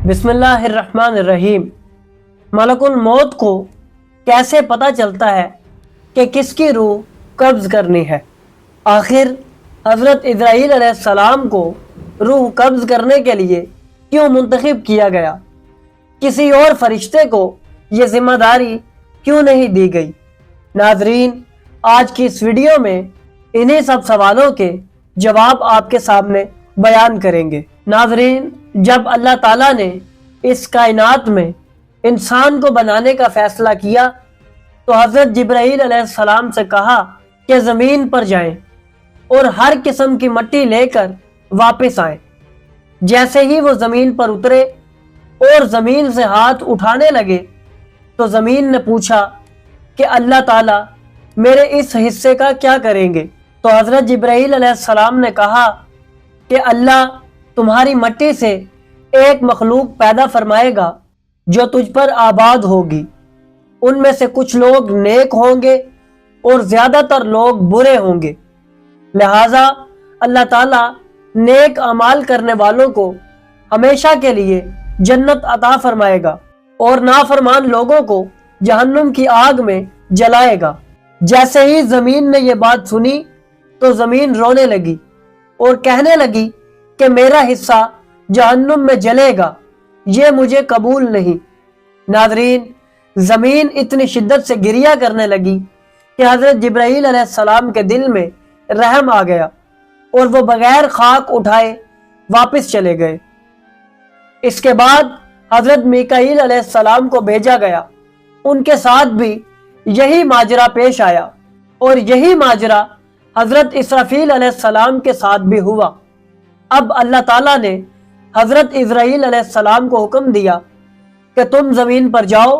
बिस्मिल्लाहिर्रहमानिर्रहीम। मलकुल मौत को कैसे पता चलता है कि किसकी रूह कब्ज़ करनी है? आखिर हज़रत इज़राइल अलैहिस्सलाम को रूह कब्ज़ करने के लिए क्यों मुंतखब किया गया? किसी और फरिश्ते को ये ज़िम्मेदारी क्यों नहीं दी गई? नाज़रीन, आज की इस वीडियो में इन्हीं सब सवालों के जवाब आपके सामने बयान करेंगे। नाज़रीन, जब अल्लाह ताला ने इस कायनात में इंसान को बनाने का फैसला किया तो हज़रत जिब्राईल अलैहिस्सलाम से कहा कि ज़मीन पर जाएं और हर किस्म की मिट्टी लेकर वापस आएं। जैसे ही वो ज़मीन पर उतरे और ज़मीन से हाथ उठाने लगे तो ज़मीन ने पूछा कि अल्लाह ताला मेरे इस हिस्से का क्या करेंगे? तो हज़रत जिब्राईल अलैहिस्सलाम ने कहा कि अल्लाह तुम्हारी मिट्टी से एक मखलूक पैदा फरमाएगा जो तुझ पर आबाद होगी। उनमें से कुछ लोग नेक होंगे और ज़्यादातर लोग बुरे होंगे। लिहाजा अल्लाह ताला नेक अमाल करने वालों को हमेशा के लिए जन्नत अता फरमाएगा और नाफरमान लोगों को जहन्नुम की आग में जलाएगा। जैसे ही ज़मीन ने यह बात सुनी तो ज़मीन रोने लगी और कहने लगी कि मेरा हिस्सा जहन्नुम में जलेगा, ये मुझे कबूल नहीं। नाज़रीन, ज़मीन इतनी शिद्दत से गिरिया करने लगी कि हज़रत जिब्राईल अलैहिस्सलाम के दिल में रहम आ गया और वो बगैर खाक उठाए वापस चले गए। इसके बाद हज़रत मीकाईल अलैहिस्सलाम को भेजा गया। उनके साथ भी यही माजरा पेश आया और यही माजरा हज़रत इसराफील अलैहिस्सलाम के साथ भी हुआ। अब अल्लाह ताला ने हज़रत इज़राइल अलैहिस्सलाम को हुक्म दिया कि तुम ज़मीन पर जाओ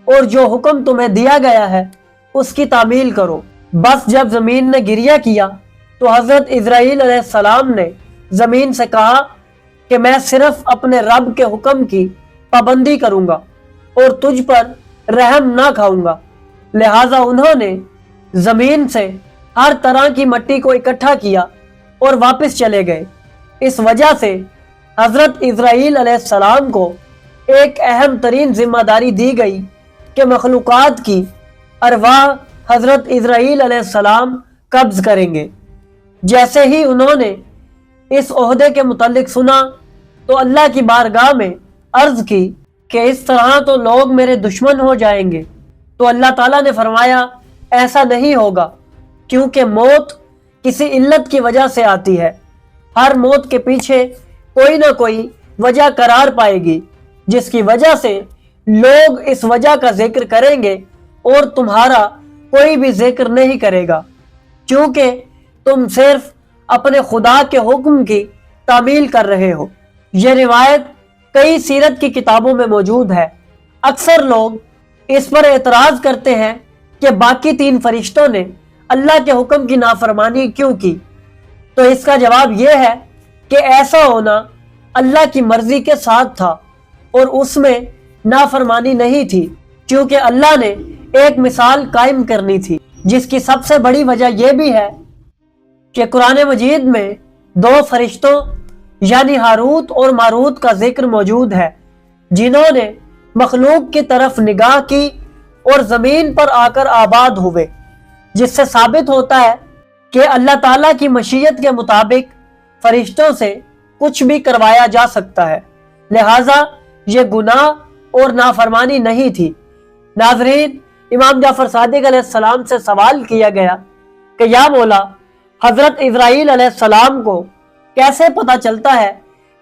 और जो हुक्म तुम्हें दिया गया है उसकी तामील करो। बस जब ज़मीन ने गिरिया किया तो हज़रत इज़राइल अलैहिस्सलाम ने ज़मीन से कहा कि मैं सिर्फ अपने रब के हुक्म की पाबंदी करूँगा और तुझ पर रहम ना खाऊंगा। लिहाजा उन्होंने ज़मीन से हर तरह की मिट्टी को इकट्ठा किया और वापस चले गए। इस वजह से हज़रत इज़राइल अलैहिस्सलाम को एक अहम तरीन जिम्मेदारी दी गई कि मखलूक़ात की अरवाह हज़रत इज़राइल अलैहिस्सलाम कब्ज़ करेंगे। जैसे ही उन्होंने इस ओहदे के मुतालिक सुना तो अल्लाह की बारगाह में अर्ज़ की कि इस तरह तो लोग मेरे दुश्मन हो जाएंगे। तो अल्लाह ताला ने फरमाया ऐसा नहीं होगा, क्योंकि मौत किसी इल्लत की वजह से आती है। हर मौत के पीछे कोई ना कोई वजह करार पाएगी जिसकी वजह से लोग इस वजह का जिक्र करेंगे और तुम्हारा कोई भी जिक्र नहीं करेगा, क्योंकि तुम सिर्फ अपने खुदा के हुक्म की तामील कर रहे हो। यह रिवायत कई सीरत की किताबों में मौजूद है। अक्सर लोग इस पर एतराज़ करते हैं कि बाकी तीन फरिश्तों ने अल्लाह के हुक्म की नाफरमानी क्यों की? तो इसका जवाब यह है कि ऐसा होना अल्लाह की मर्जी के साथ था और उसमें नाफरमानी नहीं थी, क्योंकि अल्लाह ने एक मिसाल कायम करनी थी। जिसकी सबसे बड़ी वजह यह भी है कि कुरान मजीद में दो फरिश्तों यानी हारूत और मारूत का जिक्र मौजूद है, जिन्होंने मखलूक की तरफ निगाह की और ज़मीन पर आकर आबाद हुए, जिससे साबित होता है कि अल्लाह ताला की मशीयत के मुताबिक फरिश्तों से कुछ भी करवाया जा सकता है। लिहाजा ये गुनाह और नाफरमानी नहीं थी। नाज़रीन, इमाम जाफर सादिक अलैहिस्सलाम से सवाल किया गया कि या मौला, हज़रत इज़राइल अलैहिस्सलाम को कैसे पता चलता है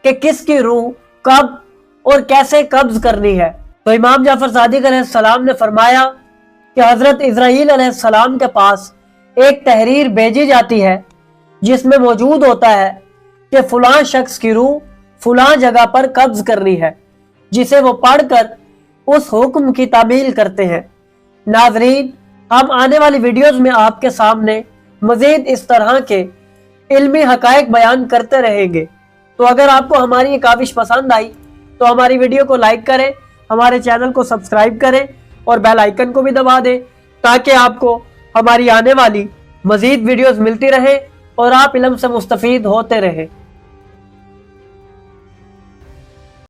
कि किसकी रूह कब और कैसे कब्ज़ करनी है? तो इमाम जाफर सादिक अलैहिस्सलाम ने फरमाया कि हज़रत इज़राइल अलैहिस्सलाम के पास एक तहरीर भेजी जाती है जिसमें मौजूद होता है कि फ़लाँ शख्स की रूह फ़लाँ जगह पर कब्ज़ करनी है, जिसे वो पढ़कर उस हुक्म की तामील करते हैं। नाज़रीन, हम आने वाली वीडियोज़ में आपके सामने मज़ीद इस तरह के इल्मी हक़ाइक़ बयान करते रहेंगे। तो अगर आपको हमारी ये काविश पसंद आई तो हमारी वीडियो को लाइक करें, हमारे चैनल को सब्सक्राइब करें और बेल आइकन को भी दबा दें, ताकि आपको हमारी आने वाली मज़ीद वीडियोज़ मिलती रहे और आप इल्म से मुस्तफ़ीद होते रहें।